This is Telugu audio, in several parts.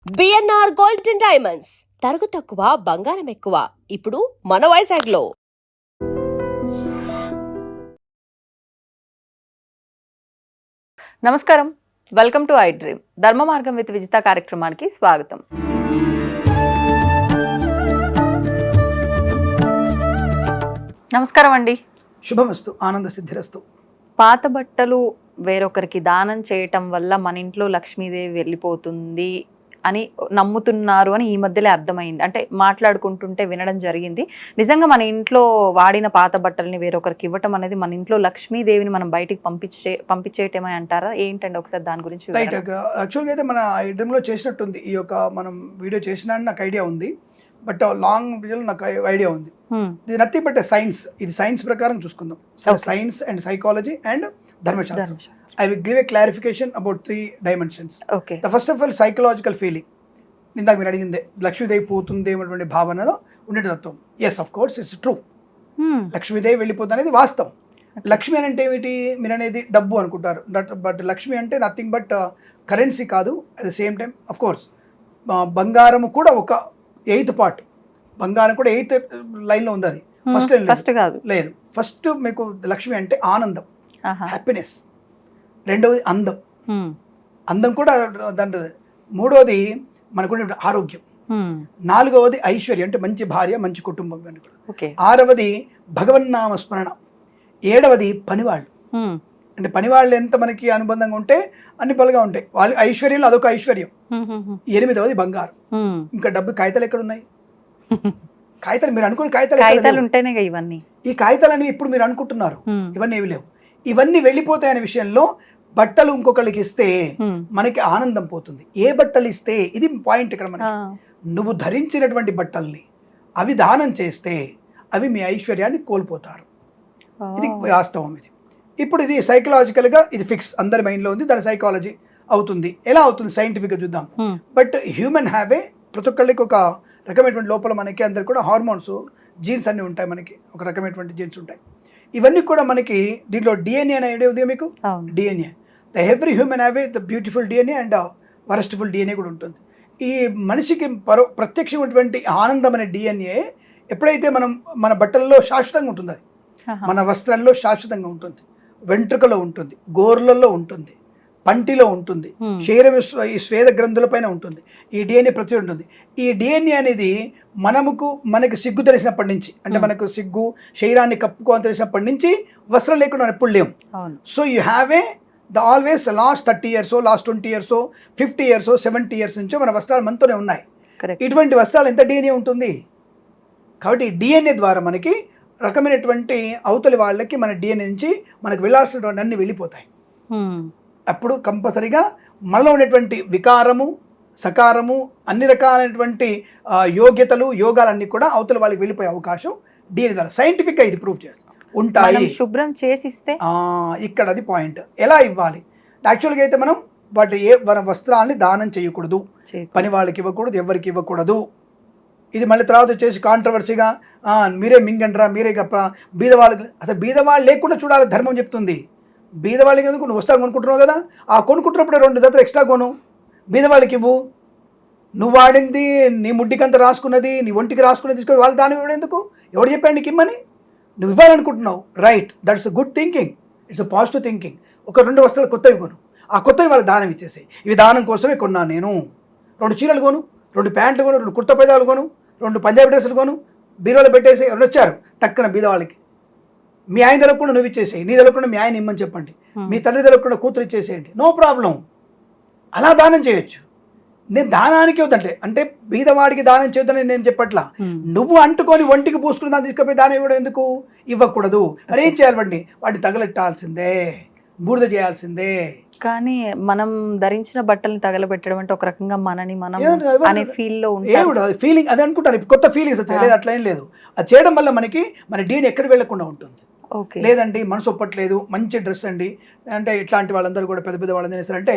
బిఎన్ఆర్ గోల్డ్ అండ్ డైమండ్స్ తరుగు తక్కువ బంగారం ఎక్కువ ఇప్పుడు మన వైజాగ్లో. నమస్కారం, వెల్కమ్ టు ఐ డ్రీమ్. ధర్మ మార్గం విత్ విజిత కార్యక్రమానికి స్వాగతం. నమస్కారం అండి. శుభమస్తు, ఆనంద సిద్ధిరస్తు. పాత బట్టలు వేరొకరికి దానం చేయటం వల్ల మన ఇంట్లో లక్ష్మీదేవి వెళ్ళిపోతుంది అని నమ్ముతున్నారు అని ఈ మధ్యలో అర్థమైంది. అంటే మాట్లాడుకుంటుంటే వినడం జరిగింది. నిజంగా మన ఇంట్లో వాడిన పాత బట్టల్ని వేరొకరికి ఇవ్వటం అనేది మన ఇంట్లో లక్ష్మీదేవిని మనం బయటికి పంపించేయటమే అంటారా? ఏంటండి ఒకసారి దాని గురించి? రైట్, యాక్చువల్గా అయితే మన ఐటెంలో చేసినట్టుంది. ఈ యొక్క మనం వీడియో చేసినా నాకు ఐడియా ఉంది, బట్ లాంగ్ వీడియోలో నాకు ఐడియా ఉంది. ఇది నథింగ్ బట్ సైన్స్. ఇది సైన్స్ ప్రకారం చూసుకుందాం. సైన్స్ అండ్ సైకాలజీ అండ్ ధర్మశాస్త్రం. I will give a clarification about 3 dimensions. Okay. The first of all, psychological feeling. ఇందాక మీరు అడిగిందే లక్ష్మీదేవి పోతుంది అనేటువంటి భావనలో ఉండే తత్వం. Yes, of course it's true. Lakshmidevi వెళ్ళిపోతుంది అనేది వాస్తవం. లక్ష్మి అని అంటే ఏమిటి? మీరు అనేది డబ్బు అనుకుంటారు, బట్ లక్ష్మి అంటే నథింగ్ బట్ కరెన్సీ కాదు. At the same time of course బంగారము కూడా ఒక 8th పార్ట్. బంగారం కూడా 8th లైన్లో ఉంది. అది ఫస్ట్ కాదు, లేదు. ఫస్ట్ మీకు లక్ష్మి అంటే ఆనందం, హ్యాపీనెస్. రెండవది అందం, అందం కూడా దాంట్లో. మూడవది మనకు ఆరోగ్యం. నాలుగవది ఐశ్వర్యం, అంటే మంచి భార్య, మంచి కుటుంబం. ఆరవది భగవన్నామ స్మరణ. ఏడవది పనివాళ్ళు, అంటే పనివాళ్ళు ఎంత మనకి అనుబంధంగా ఉంటే అన్ని పనులుగా ఉంటాయి. వాళ్ళ ఐశ్వర్యంలో అదొక ఐశ్వర్యం. ఎనిమిదవది బంగారం. ఇంకా డబ్బు కాగితాలు ఎక్కడ ఉన్నాయి? కాగితాలు మీరు అనుకుని కాగితాలు ఉంటేనే ఇవన్నీ. ఈ కాగితాలు అనేవి ఇప్పుడు మీరు అనుకుంటున్నారు, ఇవన్నీ ఏవి లేవు. ఇవన్నీ వెళ్ళిపోతాయనే విషయంలో బట్టలు ఇంకొకరికి ఇస్తే మనకి ఆనందం పోతుంది. ఏ బట్టలు ఇస్తే, ఇది పాయింట్ ఇక్కడ మనకి. నువ్వు ధరించినటువంటి బట్టల్ని అవి దానం చేస్తే అవి మీ ఐశ్వర్యాన్ని కోల్పోతారు. ఇది వాస్తవం. ఇది ఇప్పుడు ఇది సైకలాజికల్గా ఇది ఫిక్స్, అందరి మైండ్లో ఉంది. దాని సైకాలజీ అవుతుంది. ఎలా అవుతుంది సైంటిఫిక్గా చూద్దాం. బట్ హ్యూమన్ హ్యావ్ ఏ, ప్రతి ఒక్కళ్ళకి ఒక రకమైనటువంటి లోపల మనకి అందరికి కూడా హార్మోన్స్, జీన్స్ అన్నీ ఉంటాయి. మనకి ఒక రకమైనటువంటి జీన్స్ ఉంటాయి. ఇవన్నీ కూడా మనకి దీంట్లో డిఎన్ఏ అనే ఐడియా ఉంది మీకు. DNA, the every human have a the beautiful DNA and worstful DNA కూడా ఉంటుంది. ఈ మనిషికి ప్రత్యక్షమైనటువంటి ఆనందం అనే డిఎన్ఏ ఎప్పుడైతే మన బట్టల్లో శాశ్వతంగా ఉంటుంది, అది మన వస్త్రాల్లో శాశ్వతంగా ఉంటుంది, వెంట్రుకలో ఉంటుంది, గోర్లలో ఉంటుంది, పంటిలో ఉంటుంది, శరీరం ఈ స్వేద గ్రంథుల పైన ఉంటుంది. ఈ డిఎన్ఏ ప్రతి ఉంటుంది. ఈ డిఎన్ఏ అనేది మనకి సిగ్గు తెలిసినప్పటి నుంచి, అంటే మనకు సిగ్గు శరీరాన్ని కప్పుకోవాలని తెలిసినప్పటి నుంచి వస్త్రం లేకుండా ఎప్పుడు లేము. So you have a always last 30 years, last 20 years, 50 years, 70 years నుంచో మన వస్త్రాలు మనతోనే ఉన్నాయి. ఇటువంటి వస్త్రాలు ఎంత డిఎన్ఏ ఉంటుంది. కాబట్టి ఈ డిఎన్ఏ ద్వారా మనకి రకమైనటువంటి అవతలి వాళ్ళకి మన డిఎన్ఏ నుంచి మనకు వెళ్ళాల్సినటువంటి అన్ని వెళ్ళిపోతాయి. అప్పుడు కంపల్సరిగా మనలో ఉన్నటువంటి వికారము, సకారము, అన్ని రకాలైనటువంటి యోగ్యతలు, యోగాలన్నీ కూడా అవతల వాళ్ళకి వెళ్ళిపోయే అవకాశం డిఎన్ఏ ద్వారా సైంటిఫిక్గా ఇది ప్రూవ్ చేస్తారు ఉంటాయి. శుభ్రం చేసిస్తే ఇక్కడ అది పాయింట్. ఎలా ఇవ్వాలి? యాక్చువల్గా అయితే మనం మన వస్త్రాలని దానం చేయకూడదు, పని వాళ్ళకి ఇవ్వకూడదు, ఎవరికి ఇవ్వకూడదు. ఇది మళ్ళీ తర్వాత వచ్చేసి కాంట్రవర్సీగా మీరే మింగండ్రా, మీరే బీదవాళ్ళకి, అసలు బీదవాళ్ళు లేకుండా చూడాలి ధర్మం చెప్తుంది. బీదవాళ్ళకి ఎందుకు? నువ్వు వస్త్రం కొనుక్కుంటున్నావు కదా, ఆ కొనుక్కుంటున్నప్పుడు 2 జతలు ఎక్స్ట్రా కొను, బీదవాళ్ళకి ఇవ్వు. నువ్వు వాడింది, నీ ముడ్డికంత రాసుకున్నది, నీ ఒంటికి రాసుకున్నది తీసుకొని వాళ్ళు దానం ఇవ్వడం ఎందుకు? ఎవడు చెప్పాడు నీకు ఇమ్మని? నువ్వు ఇవ్వాలనుకుంటున్నావు, right, that's good thinking, it's positive thinking. ఒక 2 వస్త్రాలు కొత్తవి కొను, ఆ కొత్తవి వాళ్ళకి దానం ఇచ్చేసాయి. ఇవి దానం కోసమే కొన్నా నేను. 2 చీరలు కొను, 2 ప్యాంట్లు కొను, 2 కుర్తా పైజాలు కొను, 2 పంజాబీ డ్రెస్సులు కొను, బీరువాలో పెట్టేసి. ఎవరు వచ్చారు టక్కన బీదవాళ్ళకి, మీ ఆయన తెలవకుండా నువ్వు ఇచ్చేసేయి, నీ తెలవకుండా మీ ఆయన ఇమ్మని చెప్పండి, మీ తండ్రి తెలవకుండా కూతురు ఇచ్చేసేయండి, నో ప్రాబ్లం. అలా దానం చేయొచ్చు. నేను దానానికి వద్దంటే, అంటే బీదవాడికి దానం చేయొద్దని నేను చెప్పట్లా. నువ్వు అంటుకొని ఒంటికి పూసుకుని దాన్ని తీసుకుపోయి దానం ఇవ్వడం ఎందుకు? ఇవ్వకూడదు. మరి ఏం చేయాలి? వాటిని తగలెట్టాల్సిందే, బూడిద చేయాల్సిందే. కానీ మనం ధరించిన బట్టల్ని తగలబెట్టడం అంటే ఒక రకంగా మనని మనం అనే ఫీలింగ్ అది అనుకుంటారు. కొత్త ఫీలింగ్స్ వచ్చాయి, లేదు అట్లా ఏం లేదు. అది చేయడం వల్ల మనకి మన డిఎన్ఏ ఎక్కడ వెళ్లకుండా ఉంటుంది. లేదండి మనసు ఒప్పట్లేదు, మంచి డ్రెస్ అండి అంటే ఇట్లాంటి వాళ్ళందరూ కూడా పెద్ద పెద్ద వాళ్ళందరూ చేస్తారంటే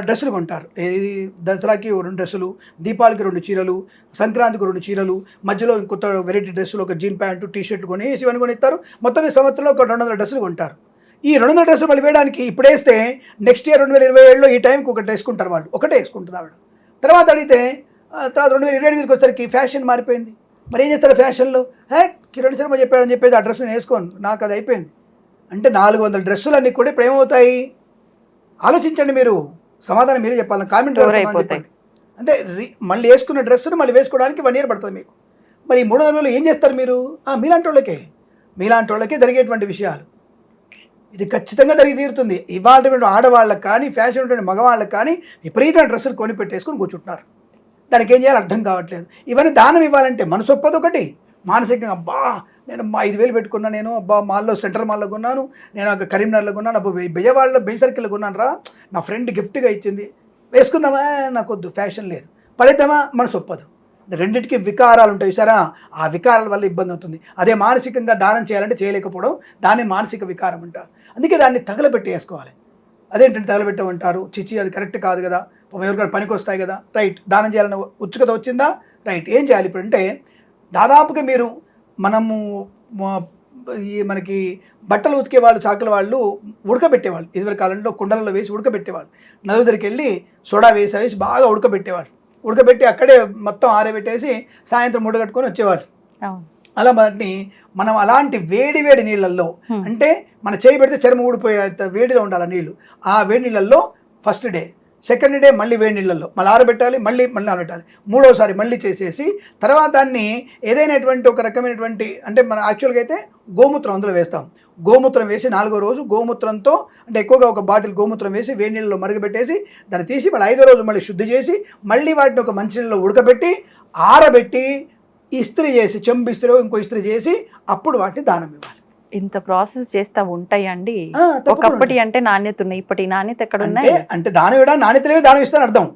డ్రెస్సులు కొంటారు. దసరాకి 2 డ్రెస్సులు, దీపావళికి 2 చీరలు, సంక్రాంతికి 2 చీరలు, మధ్యలో కొత్త వెరైటీ డ్రెస్సులు, ఒక జీన్ ప్యాంటు, టీషర్ట్లు కొని ఇవన్నీ కొని ఇస్తారు. మొత్తం ఈ సంవత్సరంలో ఒక 200 డ్రెస్సులు కొంటారు. ఈ 200 డ్రెస్సులు మళ్ళీ వేయడానికి ఇప్పుడు వేస్తే నెక్స్ట్ ఇయర్ 2027లో ఈ టైంకి ఒకటి వేసుకుంటారు. వాళ్ళు ఒకటే వేసుకుంటారు. ఆవిడ తర్వాత అడిగితే తర్వాత 2027 వచ్చేసరికి ఫ్యాషన్ మారిపోయింది. మరి ఏం చేస్తారు ఫ్యాషన్లో? కిరణ్ శర్మ చెప్పాడని చెప్పేసి ఆ డ్రెస్ నేను వేసుకోను, నాకు అది అయిపోయింది అంటే 400 డ్రెస్సులు అన్నీ కూడా ఇప్పుడు ఏమవుతాయి? ఆలోచించండి మీరు, సమాధానం మీరే చెప్పాలి, కామెంట్ చెప్పండి. అంటే మళ్ళీ వేసుకున్న డ్రెస్సును మళ్ళీ వేసుకోవడానికి 1 year పడుతుంది మీకు. మరి ఈ 300 రోజులు ఏం చేస్తారు మీరు? మీలాంటి వాళ్ళకే జరిగేటువంటి విషయాలు ఇది ఖచ్చితంగా జరిగి తీరుతుంది. ఇవాళ ఆడవాళ్ళకి కానీ ఫ్యాషన్ ఉండే మగవాళ్ళకి కానీ విపరీతమైన డ్రెస్సులు కొని పెట్టేసుకొని కూర్చుంటున్నారు. దానికి ఏం చేయాలి అర్థం కావట్లేదు. ఇవన్నీ దానం ఇవ్వాలంటే మనసు ఒప్పదు ఒకటి, మానసికంగా అబ్బా నేను 5,000 పెట్టుకున్నా, నేను అబ్బా మాల్లో సెంట్రల్ మాల్లో కొన్నాను, నేను అక్కడ కరీంనగర్లో కొన్నాను, అబ్బా బెజవాడలో బెంచ్ సర్కిల్లో కొన్నాను రా, నా ఫ్రెండ్ గిఫ్ట్గా ఇచ్చింది, వేసుకుందామా, నాకు వద్దు, ఫ్యాషన్ లేదు, పడేద్దామా, మనసు ఒప్పదు. రెండింటికి వికారాలు ఉంటాయి సరే, ఆ వికారాల వల్ల ఇబ్బంది అవుతుంది. అదే మానసికంగా దానం చేయాలంటే చేయలేకపోవడం, దాన్ని మానసిక వికారం అంటారు. అందుకే దాన్ని తగలబెట్టి వేసుకోవాలి. అదేంటంటే తగలబెట్టమంటారు, చిచి అది కరెక్ట్ కాదు కదా, ఎవరికైనా పనికి వస్తాయి కదా, రైట్, దానం చేయాలన్న ఉత్సుకత వచ్చిందా, రైట్, ఏం చేయాలి ఇప్పుడు అంటే దాదాపుగా మీరు మనము మనకి బట్టలు ఉతికే వాళ్ళు చాకల వాళ్ళు ఉడకబెట్టేవాళ్ళు. ఇదివరకు కాలంలో కుండలలో వేసి ఉడకబెట్టేవాళ్ళు. నది దగ్గరికి వెళ్ళి సోడా వేసి బాగా ఉడకబెట్టేవాళ్ళు. ఉడకబెట్టి అక్కడే మొత్తం ఆరబెట్టేసి సాయంత్రం ముడగట్టుకొని వచ్చేవాళ్ళు. అలా మనం అలాంటి వేడి నీళ్ళల్లో, అంటే మన చేయి పెడితే చర్మం ఊడిపోయే వేడిగా ఉండాలి నీళ్ళు. ఆ వేడి నీళ్ళల్లో ఫస్ట్ డే, సెకండ్ డే మళ్ళీ వేడి నీళ్ళల్లో మళ్ళీ ఆరబెట్టాలి, మళ్ళీ ఆరబెట్టాలి, మూడోసారి మళ్ళీ చేసేసి తర్వాత దాన్ని ఏదైనటువంటి ఒక రకమైనటువంటి, అంటే మన యాక్చువల్గా అయితే గోమూత్రం అందులో వేస్తాం. గోమూత్రం వేసి 4వ రోజు గోమూత్రంతో, అంటే ఎక్కువగా ఒక బాటిల్ గోమూత్రం వేసి వేడి నీళ్ళలో మరగబెట్టేసి దాన్ని తీసి మళ్ళీ 5వ రోజు మళ్ళీ శుద్ధి చేసి మళ్ళీ వాటిని ఒక మంచినీళ్ళలో ఉడకబెట్టి ఆరబెట్టి ఇస్త్రీ చేసి, చెంబు ఇస్త్రీ ఇంకో ఇస్త్రీ చేసి అప్పుడు వాటిని దానం ఇవ్వాలి. ఇంత ప్రాసెస్ చేస్తా ఉంటాయండి. ఒకప్పటి అంటే నాణ్యత ఉన్నాయి, ఇప్పటి నాణ్యత ఎక్కడ ఉన్నాయి? అంటే దానం ఇవ్వడం, నాణ్యత లేని దానం ఇస్తాను అర్థం,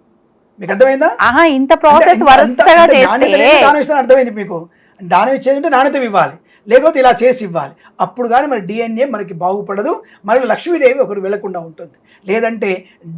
మీకు అర్థమైందా? ఇంత ప్రాసెస్ వరుసగా చేస్తే దానం ఇస్తాను అర్థమైంది మీకు. దానం ఇచ్చేది ఉంటే నాణ్యత ఇవ్వాలి, లేకపోతే ఇలా చేసి ఇవ్వాలి. అప్పుడు కానీ మన DNA మనకి బాగుపడదు, మనకు లక్ష్మీదేవి ఒకరు వెళ్లకుండా ఉంటుంది. లేదంటే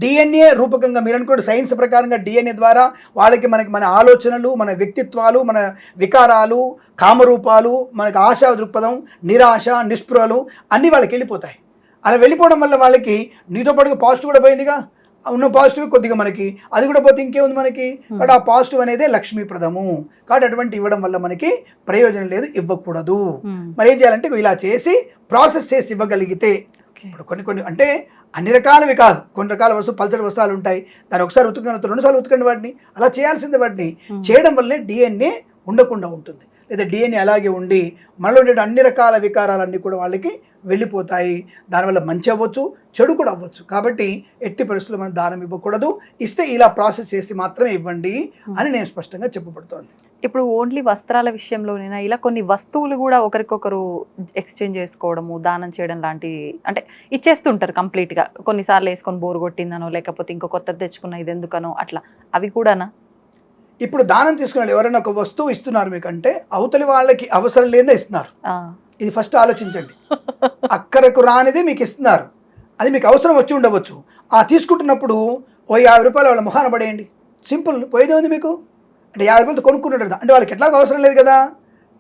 DNA రూపకంగా మీరు అనుకోండి, సైన్స్ ప్రకారంగా DNA ద్వారా వాళ్ళకి మన ఆలోచనలు, మన వ్యక్తిత్వాలు, మన వికారాలు, కామరూపాలు, మనకు ఆశా దృక్పథం, నిరాశ, నిస్పృహలు అన్నీ వాళ్ళకి వెళ్ళిపోతాయి. అలా వెళ్ళిపోవడం వల్ల వాళ్ళకి నీతో పాటుగా పాజిటివ్ కూడా పోయిందిగా, ఉన్న పాజిటివ్ కొద్దిగా మనకి అది కూడా పోతే ఇంకేముంది మనకి. కాబట్టి ఆ పాజిటివ్ అనేది లక్ష్మీప్రదము. కాబట్టి అటువంటి ఇవ్వడం వల్ల మనకి ప్రయోజనం లేదు, ఇవ్వకూడదు. మరి ఏం చేయాలంటే ఇలా చేసి ప్రాసెస్ చేసి ఇవ్వగలిగితే, ఇప్పుడు కొన్ని అంటే అన్ని రకాలవి కాదు, కొన్ని రకాల పల్చడి వస్త్రాలు ఉంటాయి, దాన్ని ఒకసారి ఉతుకుని 2 సార్లు ఉతకండి వాటిని, అలా చేయాల్సింది. వాటిని చేయడం వల్లనే DNA ఉండకుండా ఉంటుంది. లేదా DNA అలాగే ఉండి మనలో ఉండే అన్ని రకాల వికారాలన్నీ కూడా వాళ్ళకి వెళ్ళిపోతాయి. దానివల్ల మంచి అవ్వచ్చు, చెడు కూడా అవ్వచ్చు. కాబట్టి ఎట్టి పరిస్థితుల్లో మనం దానం ఇవ్వకూడదు. ఇస్తే ఇలా ప్రాసెస్ చేసి మాత్రమే ఇవ్వండి అని నేను స్పష్టంగా చెప్పబడుతోంది. ఇప్పుడు ఓన్లీ వస్త్రాల విషయంలోనైనా ఇలా కొన్ని వస్తువులు కూడా ఒకరికొకరు ఎక్స్చేంజ్ చేసుకోవడము, దానం చేయడం లాంటివి అంటే ఇచ్చేస్తుంటారు కంప్లీట్గా. కొన్నిసార్లు వేసుకొని బోరు కొట్టిందనో, లేకపోతే ఇంకో కొత్తది తెచ్చుకున్న ఇది ఎందుకనో అట్లా, అవి కూడానా? ఇప్పుడు దానం తీసుకున్న ఎవరైనా ఒక వస్తువు ఇస్తున్నారు మీకంటే అవతలి వాళ్ళకి అవసరం లేదే ఇస్తున్నారు. ఇది ఫస్ట్ ఆలోచించండి. అక్కరకు రానిది మీకు ఇస్తున్నారు, అది మీకు అవసరం వచ్చి ఉండవచ్చు. ఆ తీసుకుంటున్నప్పుడు ఓ 50 రూపాయలు వాళ్ళ మొహాన పడేయండి, సింపుల్, పోయేది ఉంది మీకు. అంటే 50 రూపాయలతో కొనుక్కుంటాడు, అంటే వాళ్ళకి ఎట్లాగో అవసరం లేదు కదా.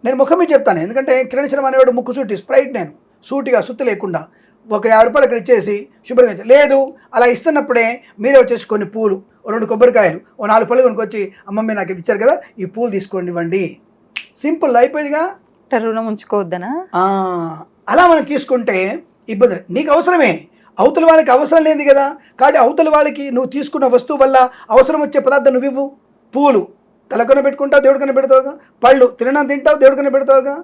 నేను ముఖం మీద చెప్తాను, ఎందుకంటే కిరణ్ శర్మ అనేవాడు ముక్కు సూటి స్ప్రైట్, నేను సూటిగా సుత్తు లేకుండా ఒక 50 రూపాయలు అక్కడ ఇచ్చేసి శుభ్రంగా లేదు. అలా ఇస్తున్నప్పుడే మీరే వచ్చేసి కొన్ని పూలు, 2 కొబ్బరికాయలు, 4 పళ్ళు కొనుక్కొచ్చి అమ్మమ్మ నాకు ఇది ఇచ్చారు కదా, ఈ పూలు తీసుకోండి ఇవ్వండి, సింపుల్ అయిపోయిందిగా. రుణం ఉంచుకోవద్దనా? అలా మనం తీసుకుంటే ఇబ్బంది. నీకు అవసరమే, అవతల వాళ్ళకి అవసరం లేదు కదా. కాబట్టి అవతల వాళ్ళకి నువ్వు తీసుకున్న వస్తువు వల్ల అవసరం వచ్చే పదార్థం నువ్వు ఇవ్వు. పూలు తలకొన పెట్టుకుంటావు, దేవుడికన్నా పెడతావుగా. పళ్ళు తింటావు, దేవుడికన్నా పెడతావుగా.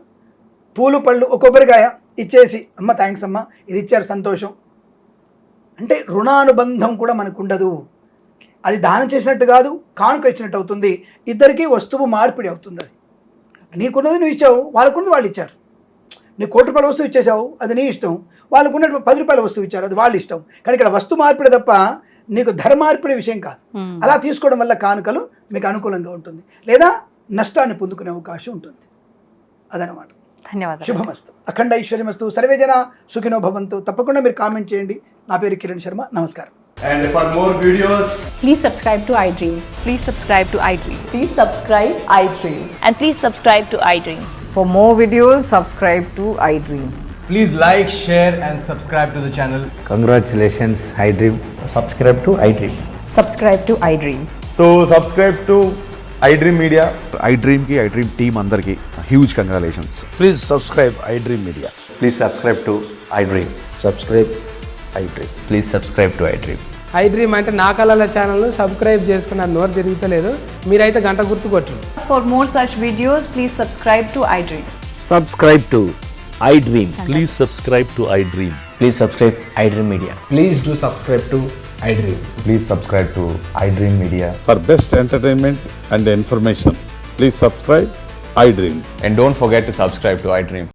పూలు, పళ్ళు, ఒక కొబ్బరికాయ ఇచ్చేసి అమ్మ థ్యాంక్స్ అమ్మ, ఇది ఇచ్చారు సంతోషం. అంటే రుణానుబంధం కూడా మనకు ఉండదు. అది దానం చేసినట్టు కాదు, కానుక ఇచ్చినట్టు అవుతుంది. ఇద్దరికీ వస్తువు మార్పిడి అవుతుంది. అది నీకున్నది నువ్వు ఇచ్చావు, వాళ్ళకున్నది వాళ్ళు ఇచ్చారు. నీ 1 కోటి రూపాయల వస్తువు ఇచ్చేసావు, అది నీ ఇష్టం. వాళ్ళకున్నట్టు 10 రూపాయల వస్తువు ఇచ్చారు, అది వాళ్ళ ఇష్టం. కానీ ఇక్కడ వస్తు మార్పిడి తప్ప నీకు ధర మార్పిడి విషయం కాదు. అలా తీసుకోవడం వల్ల కానుకలు మీకు అనుకూలంగా ఉంటుంది, లేదా నష్టాన్ని పొందుకునే అవకాశం ఉంటుంది. అదనమాట. ధన్యవాదాలు. శుభమస్తు, అఖండ ఐశ్వర్యమస్తు, సర్వే జన సుఖినో భవంతు. తప్పకుండా మీరు కామెంట్ చేయండి. నా పేరు కిరణ్ శర్మ, నమస్కారం. And for more videos, please subscribe to iDream. Please subscribe to iDream. Please subscribe iDream. And please subscribe to iDream. For more videos, subscribe to iDream. please like, share and subscribe to the channel. Congratulations, iDream. Subscribe to iDream. Subscribe to iDream. So subscribe to iDream Media. IDream team అందరికి huge congratulations. Please subscribe iDream Media. Please subscribe to iDream. Subscribe iDream. Please subscribe to iDream. I dream అంటే నా కళల ఛానల్ను సబ్స్క్రైబ్ చేసుకున్న నోరు తిరుగుతలేదు, మీరైతే గంట గుర్తు కొట్టు. For more such videos, please subscribe to iDream. Subscribe to iDream. Please subscribe to iDream. Please subscribe iDream Media. Please do subscribe to iDream. Please subscribe to iDream Media. For best entertainment and information, please subscribe iDream. And don't forget to subscribe to iDream.